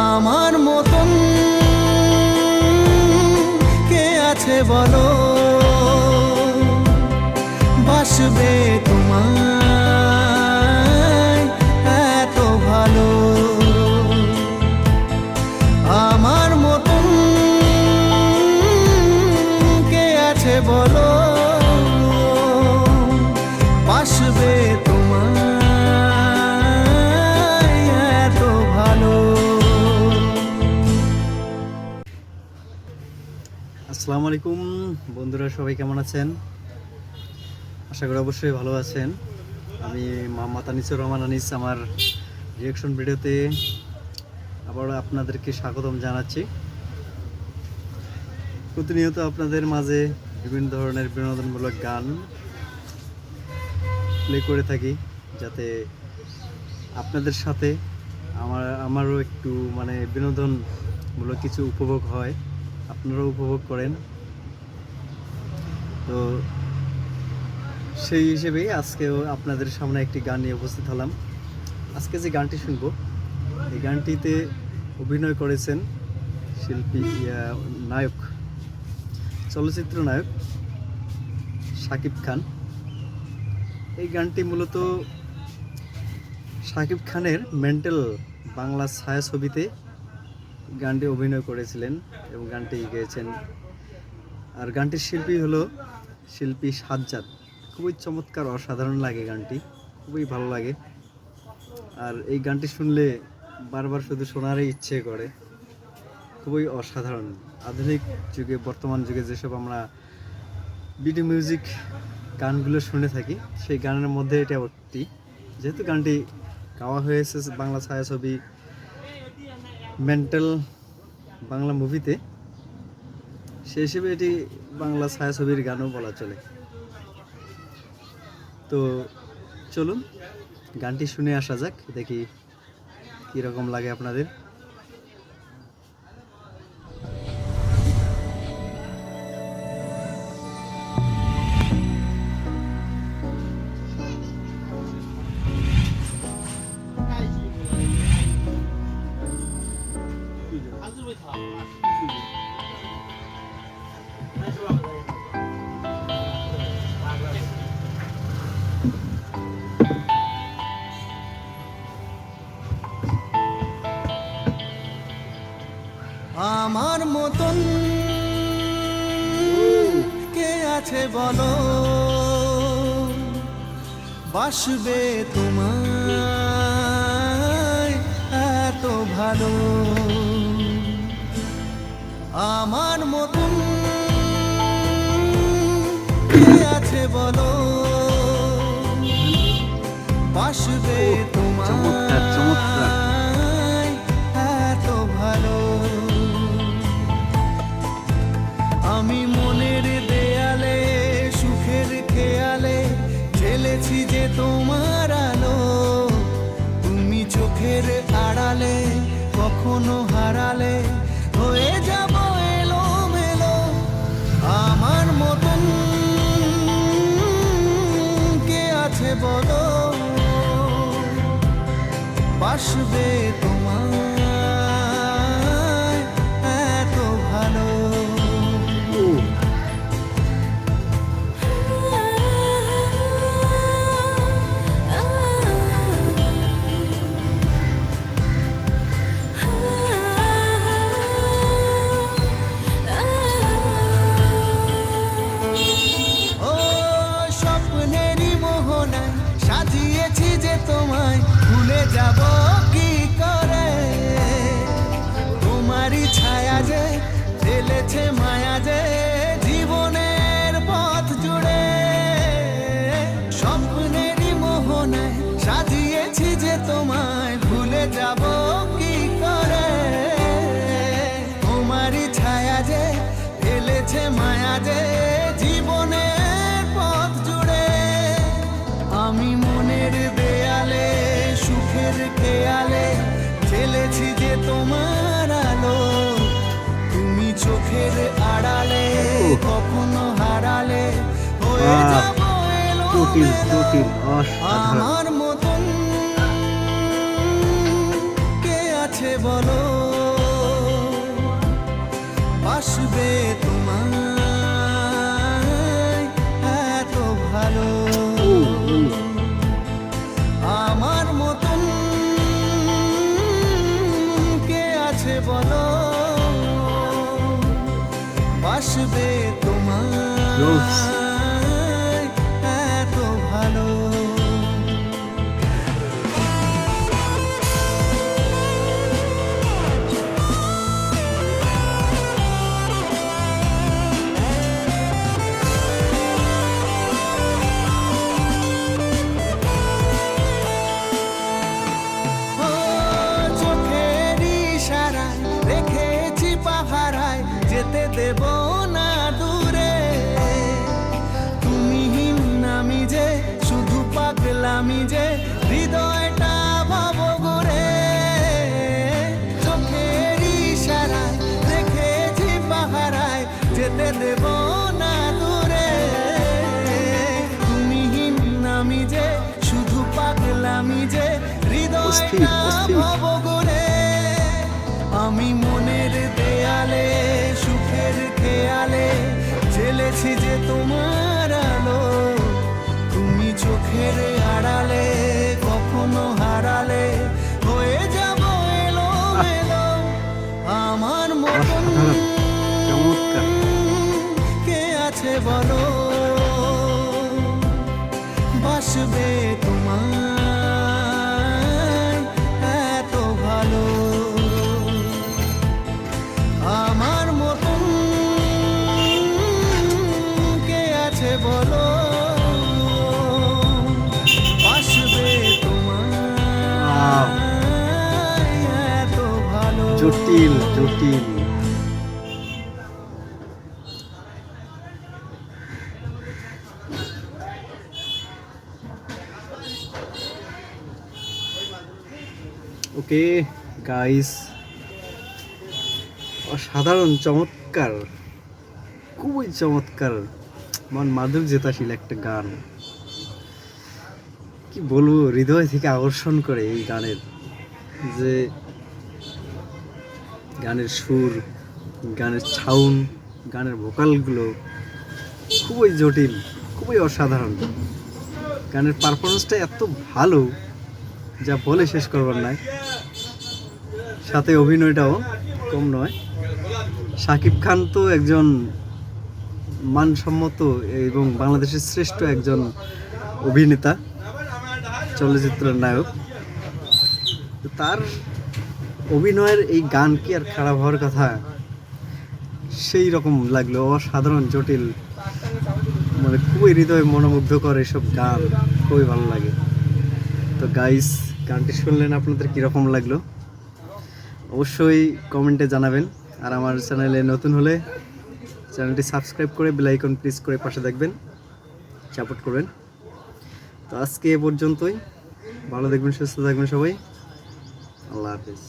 আমার মতন কে আছে বলো, বাসবে তোমায় এত ভালো। আমার মতন কে আছে বলো, বাসবে তোমায় এত ভালো। আসসালামু আলাইকুম বন্ধুরা, সবাই কেমন আছেন? আশা করি অবশ্যই ভালো আছেন। আমি মোহাম্মদ আনিসুর রহমান আনিস আমার রিঅ্যাকশন ভিডিওতে আবার আপনাদেরকে স্বাগতম জানাচ্ছি। প্রতিনিয়ত আপনাদের মাঝে বিভিন্ন ধরনের বিনোদনমূলক গান প্লে করে থাকি, যাতে আপনাদের সাথে আমারও একটু বিনোদনমূলক কিছু উপভোগ হয়, আপনারাও উপভোগ করেন। তো সেই হিসেবেই আজকেও আপনাদের সামনে একটি গান নিয়ে উপস্থিত হলাম। আজকে যে গানটি শুনবো, এই গানটিতে অভিনয় করেছেন শিল্পী নায়ক, চলচ্চিত্র নায়ক শাকিব খান। এই গানটি মূলত শাকিব খানের মেন্টাল বাংলা ছায়াছবিতে গানটি অভিনয় করেছিলেন এবং গানটি গেয়েছেন। আর গানটির শিল্পী হলো শিল্পী সাজ্জাদ। খুবই চমৎকার, অসাধারণ লাগে গানটি, খুবই ভালো লাগে। আর এই গানটি শুনলে বারবার শুধু শোনারই ইচ্ছে করে। খুবই অসাধারণ। আধুনিক যুগে, বর্তমান যুগে যেসব আমরা ভিডিও মিউজিক গানগুলো শুনে থাকি, সেই গানের মধ্যে এটা একটি। যেহেতু গানটি গাওয়া হয়েছে বাংলা ছায়াছবি মেন্টাল বাংলা মুভিতে, সেই হিসেবে এটি বাংলা ছায়াছবির গানও বলা চলে। তো চলুন গানটি শুনে আসা যাক, দেখি কীরকম লাগে আপনাদের। আমার মতন কে আছে বলো, বাসবে তোমায় এত ভালো। আমার মতন কে আছে বলো, বাসবে তোমায় এত ভালো। আমি মনের দেয়ালে সুখের খেয়ালে জ্বেলেছি যে তোমার আলো, তুমি চোখের আড়ালে কখনো হারালে হয়ে যাব এলোমেলো। আমার মতন কে আছে বলো, বাসবে তোমায় এত ভালো। সাজিয়েছি যে তোমায় ভুলে যাব কি করে, তোমারই ছায়া যে ফেলেছে মায়া যে জীবনের পথ জুড়ে। স্বপ্নেরই মোহনায় সাজিয়েছি যে তোমায় ভুলে যাব কি করে, তোমারই ছায়া যে ফেলেছে মায়া যে জীবনের পথ জুড়ে। আমি মনের দেয়ালে সুখের খেয়ালে জ্বেলেছি যে তোমার আলো, তুমি চোখের আড়ালে কখনো হারালে হয়ে যাব এলোমেলো। আমার মতন কে আছে বলো, বাসবে তোমায় এত ভালো, আমার মতন কে আছে বলো, বাসবে তোমায় এত ভালো। ও চোখের ইশারায় রেখেছি পাহারায়, যেতে দেব না দূরে। তুমি নামি যে শুধু পাগলামি যে হৃদয়টা ভাব ঘুরে। চোখের ইশারায় রেখেছি পাহারায়, যেতে দেব না দূরে। তুমি নামি যে শুধু পাগলামি যে হৃদয়টা ভাব ঘুরে। আমি মনের দেয়ালে সুখের খেয়ালে জ্বেলেছি যে তোমার আলো, তুমি চোখের আড়ালে কখনো হারালে হয়ে যাব এলো মেলো। আমার মতন চমৎকার। কে আছে বলো, বাসবে তোমায় এত ভালো, আমার মতন কে আছে বলো, বাসবে তোমায় এত ভালো। জটিল জটিল। ওকে গাইস, অসাধারণ, চমৎকার, খুবই চমৎকার, মন মাধুর্যতাশীল একটা গান। কি বলবো, হৃদয় থেকে আকর্ষণ করে এই গানের, যে গানের সুর, গানের ছাউন, গানের ভোকালগুলো খুবই জটিল, খুবই অসাধারণ। গানের পারফরমেন্সটা এত ভালো যা বলে শেষ করবার নাই। সাথে অভিনয়টাও কম নয়। শাকিব খান তো একজন মানসম্মত এবং বাংলাদেশের শ্রেষ্ঠ একজন অভিনেতা, চলচ্চিত্রের নায়ক। তার অভিনয়ের এই গান কি আর খারাপ হওয়ার কথা? সেই রকম লাগলো, অসাধারণ, জটিল, মানে খুবই হৃদয় মনোমুগ্ধকর এসব গান, খুবই ভালো লাগে। তো গাইস, গানটি শুনলেন, আপনাদের কীরকম লাগলো অবশ্যই কমেন্টে জানাবেন। আর আমার চ্যানেলে নতুন হলে চ্যানেলটি সাবস্ক্রাইব করে বেল আইকন প্রেস করে পাশে দেখবেন, সাপোর্ট করবেন। তো আজকে এ পর্যন্তই, ভালো দেখবেন, সুস্থ থাকবেন সবাই, আল্লাহ হাফেজ।